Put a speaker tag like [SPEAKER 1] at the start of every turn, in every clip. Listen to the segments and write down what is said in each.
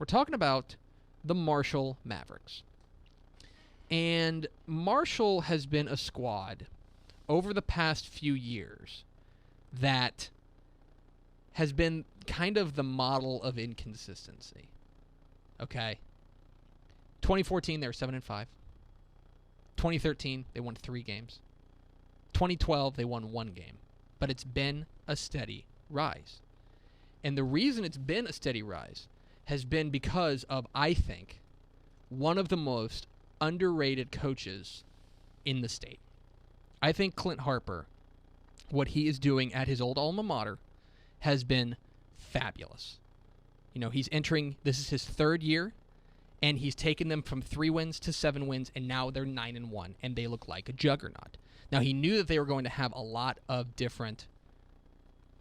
[SPEAKER 1] We're talking about the Marshall Mavericks. And Marshall has been a squad over the past few years that has been kind of the model of inconsistency. Okay? 2014, they were 7-5. 2013, they won 3 games. 2012, they won 1 game. But it's been a steady rise. And the reason it's been a steady rise has been because of, I think, one of the most underrated coaches in the state. I think Clint Harper, what he is doing at his old alma mater, has been fabulous. You know, he's entering, this is his 3rd year, and he's taken them from 3 wins to 7 wins, and now they're 9-1, and they look like a juggernaut. Now, he knew that they were going to have a lot of different...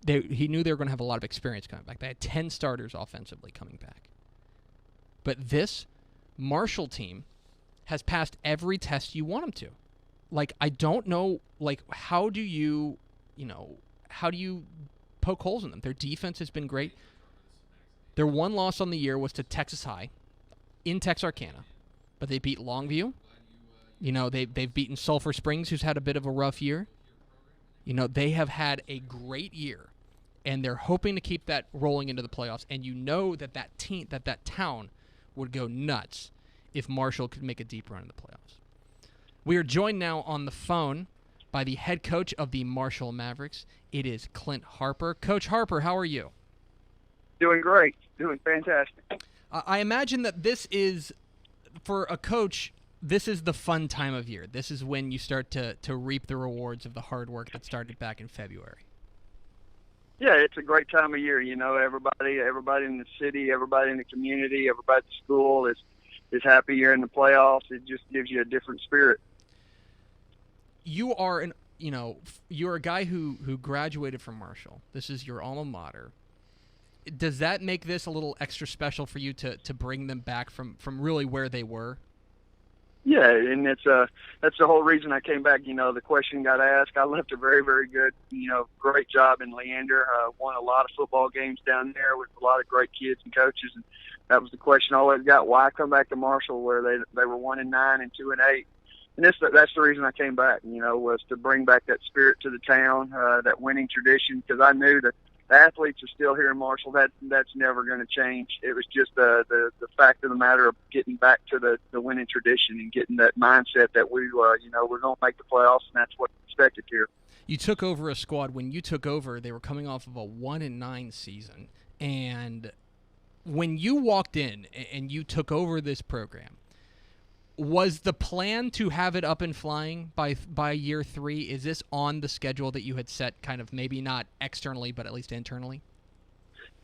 [SPEAKER 1] He knew they were going to have a lot of experience coming back. They had 10 starters offensively coming back. But this Marshall team has passed every test you want them to. Like, I don't know, like, how do you poke holes in them? Their defense has been great. Their one loss on the year was to Texas High in Texarkana, but they beat Longview. You know, they've beaten Sulphur Springs, who's had a bit of a rough year. You know, they have had a great year, and they're hoping to keep that rolling into the playoffs. And you know that that town would go nuts if Marshall could make a deep run in the playoffs. We are joined now on the phone by the head coach of the Marshall Mavericks. It is Clint Harper. Coach Harper, how are you?
[SPEAKER 2] Doing great. Doing fantastic.
[SPEAKER 1] I imagine that this is, for a coach, this is the fun time of year. This is when you start to reap the rewards of the hard work that started back in February.
[SPEAKER 2] Yeah, it's a great time of year. You know, everybody in the city, everybody in the community, everybody at the school is happy you're in the playoffs. It just gives you a different spirit.
[SPEAKER 1] You are you're a guy who graduated from Marshall. This is your alma mater. Does that make this a little extra special for you to bring them back from really where they were?
[SPEAKER 2] Yeah, and that's the whole reason I came back. You know, the question got asked. I left a very, very good, great job in Leander. Won a lot of football games down there with a lot of great kids and coaches. And that was the question I always got: why come back to Marshall where they were 1-9 and 2-8? And that's the reason I came back. Was to bring back that spirit to the town, that winning tradition. Because I knew that the athletes are still here in Marshall. That's never going to change. It was just the fact of the matter of getting back to the winning tradition and getting that mindset that we're going to make the playoffs, and that's what's expected here.
[SPEAKER 1] You took over a squad. When you took over, they were coming off of a 1-9 season, and when you walked in and you took over this program, was the plan to have it up and flying by year 3? Is this on the schedule that you had set, kind of maybe not externally, but at least internally?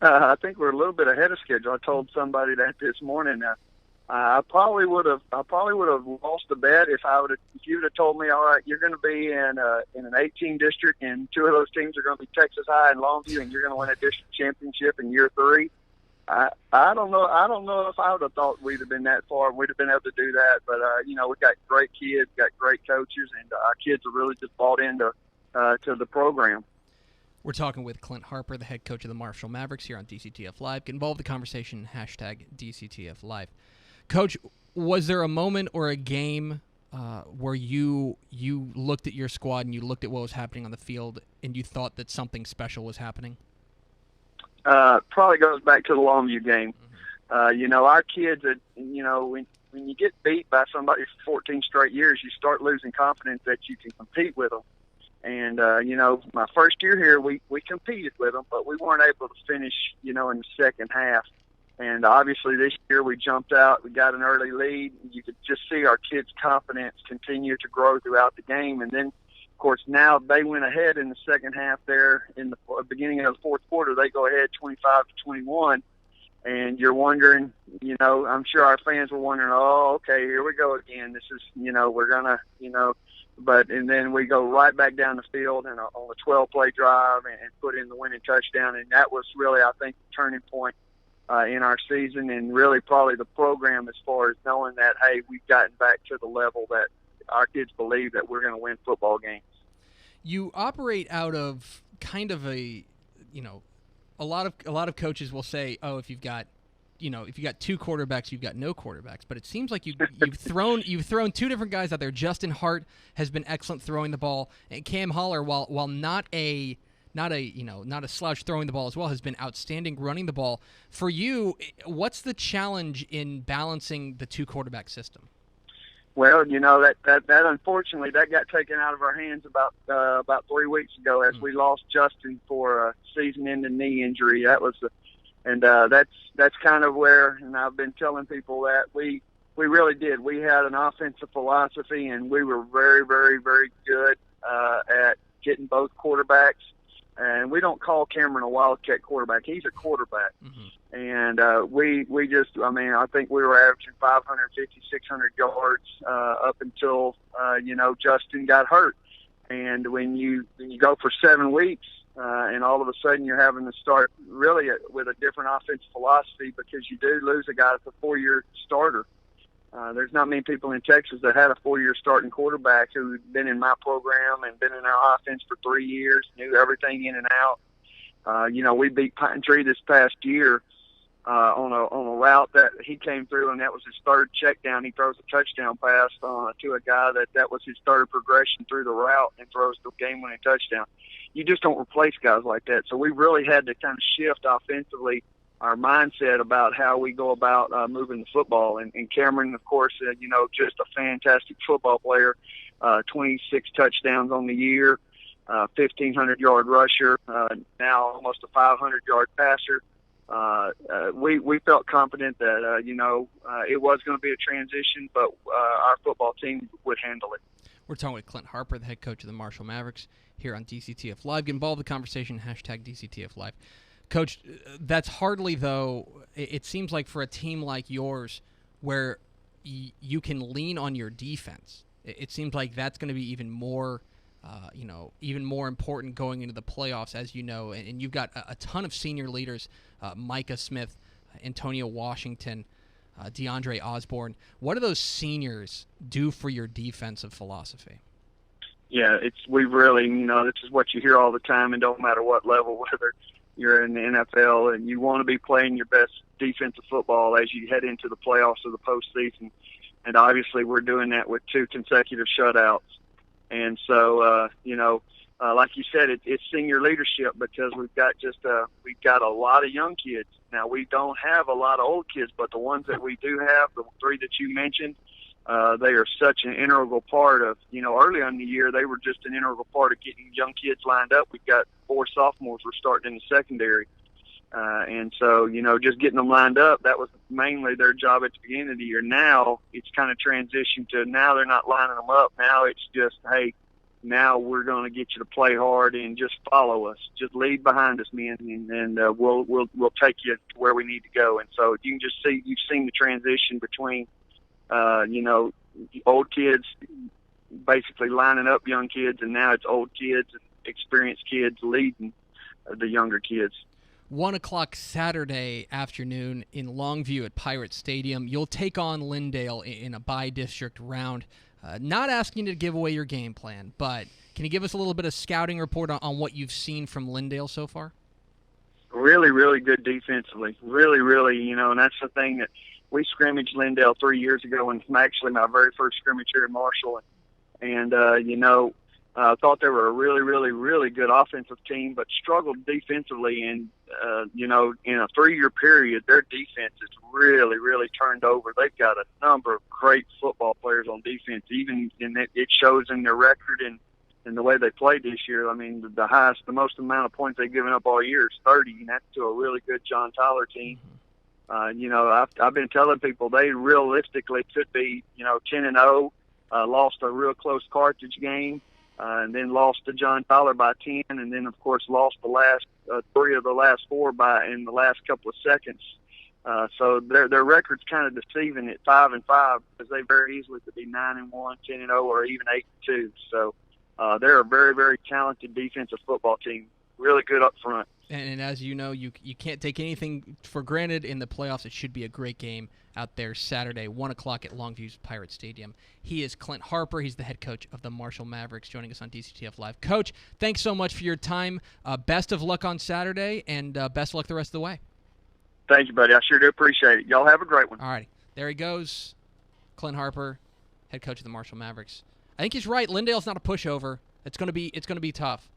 [SPEAKER 2] I think we're a little bit ahead of schedule. I told somebody that this morning. I probably would have lost the bet if you would have told me, all right, you're going to be in an 18 district, and 2 of those teams are going to be Texas High and Longview, and you're going to win a district championship in year 3. I don't know. I don't know if I would have thought we'd have been that far. We'd have been able to do that. But we got great kids, got great coaches, and our kids are really just bought into to the program.
[SPEAKER 1] We're talking with Clint Harper, the head coach of the Marshall Mavericks, here on DCTF Live. Get involved in the conversation, hashtag DCTF Live. Coach, was there a moment or a game where you looked at your squad and you looked at what was happening on the field and you thought that something special was happening?
[SPEAKER 2] Probably goes back to the Longview game. Our kids, when you get beat by somebody for 14 straight years, you start losing confidence that you can compete with them. And, my first year here, we competed with them, but we weren't able to finish, in the second half. And obviously this year we jumped out, we got an early lead. You could just see our kids' confidence continue to grow throughout the game. And then, of course, now they went ahead in the second half there in the beginning of the fourth quarter. They go ahead 25-21. And you're wondering, I'm sure our fans were wondering, oh, okay, here we go again. This is, we're going to, and then we go right back down the field and on a 12-play drive and put in the winning touchdown. And that was really, I think, the turning point in our season, and really probably the program as far as knowing that, hey, we've gotten back to the level that our kids believe that we're going to win football games.
[SPEAKER 1] You operate out of kind of a lot of coaches will say, oh, if you've got if you got two quarterbacks, you've got no quarterbacks. But it seems like you've thrown two different guys out there. Justin Hart has been excellent throwing the ball, and Cam Holler, while not a slouch throwing the ball as well, has been outstanding running the ball. For you, what's the challenge in balancing the two quarterback system?
[SPEAKER 2] Well, that unfortunately that got taken out of our hands about 3 weeks ago as we lost Justin for a season-ending knee injury. That's kind of where, and I've been telling people that we really did. We had an offensive philosophy, and we were very, very, very good at getting both quarterbacks. And we don't call Cameron a wildcat quarterback. He's a quarterback. Mm-hmm. And we just, I think we were averaging 550, 600 yards up until, Justin got hurt. And when you go for 7 weeks and all of a sudden you're having to start really with a different offensive philosophy because you do lose a guy that's a 4-year starter. There's not many people in Texas that had a 4-year starting quarterback who'd been in my program and been in our offense for 3 years, knew everything in and out. We beat Pine Tree this past year on a route that he came through, and that was his third check down. He throws a touchdown pass to a guy that was his third progression through the route and throws the game-winning touchdown. You just don't replace guys like that. So we really had to kind of shift offensively our mindset about how we go about moving the football. And Cameron, of course, just a fantastic football player, 26 touchdowns on the year, 1,500-yard rusher, now almost a 500-yard passer. We felt confident that, it was going to be a transition, but our football team would handle it.
[SPEAKER 1] We're talking with Clint Harper, the head coach of the Marshall Mavericks, here on DCTF Live. Get involved in the conversation, #DCTF Live. Coach, that's hardly, though, it seems like for a team like yours where you can lean on your defense, it seems like that's going to be even more important going into the playoffs, as you know, and you've got a ton of senior leaders, Micah Smith, Antonio Washington, DeAndre Osborne. What do those seniors do for your defensive philosophy?
[SPEAKER 2] Yeah, we really, this is what you hear all the time, and don't matter what level, whether you're in the NFL and you want to be playing your best defensive football as you head into the playoffs or the postseason. And obviously we're doing that with 2 consecutive shutouts. And so, like you said, it's senior leadership because we've got a lot of young kids. Now, we don't have a lot of old kids, but the ones that we do have, the 3 that you mentioned, they are such an integral part of, early on in the year, they were just an integral part of getting young kids lined up. We've got 4 sophomores we're starting in the secondary. And so, just getting them lined up, that was mainly their job at the beginning of the year. Now it's kind of transitioned to now they're not lining them up. Now it's just, hey, now we're going to get you to play hard and just follow us. Just lead behind us, men, and we'll take you to where we need to go. And so you can just see, you've seen the transition between, old kids basically lining up young kids, and now it's old kids and experienced kids leading the younger kids.
[SPEAKER 1] 1 o'clock Saturday afternoon in Longview at Pirate Stadium. You'll take on Lindale in a bi-district round. Not asking you to give away your game plan, but can you give us a little bit of scouting report on what you've seen from Lindale so far?
[SPEAKER 2] Really, really good defensively. Really, really, and that's the thing that we scrimmaged Lindale 3 years ago, and actually my very first scrimmage here in Marshall. And I thought they were a really, really, really good offensive team, but struggled defensively. And, in a 3-year period, their defense is really, really turned over. They've got a number of great football players on defense, even in it shows in their record and the way they played this year. I mean, the most amount of points they've given up all year is 30, and that's to a really good John Tyler team. I've been telling people they realistically could be, 10-0, lost a real close Carthage game, and then lost to John Tyler by 10, and then, of course, lost the last 3 of the last 4 in the last couple of seconds. So their record's kind of deceiving at 5-5 because they very easily could be 9-1, 10-0, or even 8-2. So they're a very, very talented defensive football team, really good up front.
[SPEAKER 1] And as you know, you can't take anything for granted in the playoffs. It should be a great game out there Saturday, 1 o'clock at Longview's Pirate Stadium. He is Clint Harper. He's the head coach of the Marshall Mavericks, joining us on DCTF Live. Coach, thanks so much for your time. Best of luck on Saturday, and best of luck the rest of the way.
[SPEAKER 2] Thank you, buddy. I sure do appreciate it. Y'all have a great one.
[SPEAKER 1] All righty. There he goes. Clint Harper, head coach of the Marshall Mavericks. I think he's right. Lindale's not a pushover. It's gonna be tough.